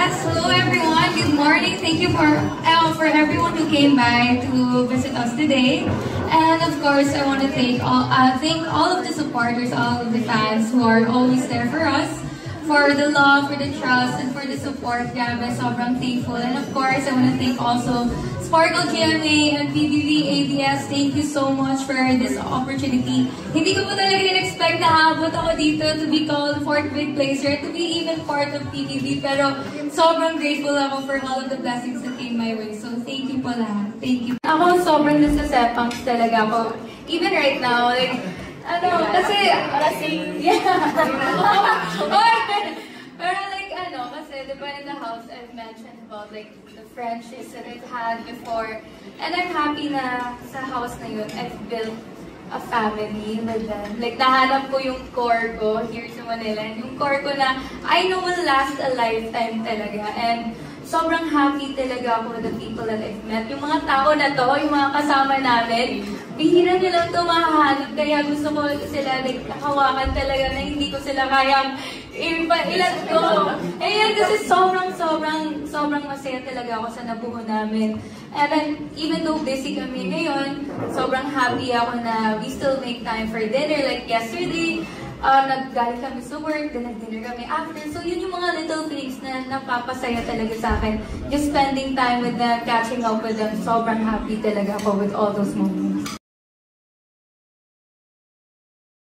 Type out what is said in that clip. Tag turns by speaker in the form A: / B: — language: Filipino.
A: Yes, hello everyone. Good morning. Thank you for everyone who came by to visit us today. And of course, I want to thank all of the supporters, all of the fans who are always there for us, for the love, for the trust, and for the support. Grabe, sobrang thankful. And of course, I want to thank also Sparkle GMA and PBB ABS. Thank you so much for this opportunity. Hindi ko po talaga in-expect na abot ako dito to be called fourth big placer, to be even part of PBB. Pero sobrang grateful ako for all of the blessings that came my way. So thank you po lahat. Thank you. Ako sobrang nasasepangs talaga ako. Even right now, like, kasi, yeah. Pero like, kasi, di ba in the house, I've mentioned about like, the friendships that I've had before. And I'm happy na sa house na yun, I've built a family with them. Like, nahanap ko yung core ko here sa Manila. And yung core ko na, I know will last a lifetime talaga. And sobrang happy talaga ako with the people that I've met. Yung mga tao na to, yung mga kasama namin, bihira nilang ito mahahanap. Kaya gusto ko sila like, nakawakan talaga na hindi ko sila kayang ilan ko. Ayan, kasi sobrang masaya talaga ako sa nabuo namin. And then, even though busy kami ngayon, sobrang happy ako na we still make time for dinner. Like yesterday, naggaling kami sa work, then nag-dinner kami after. So yun yung mga little things na napapasaya talaga sa akin. Just spending time with them, catching up with them, sobrang happy talaga ako with all those moments.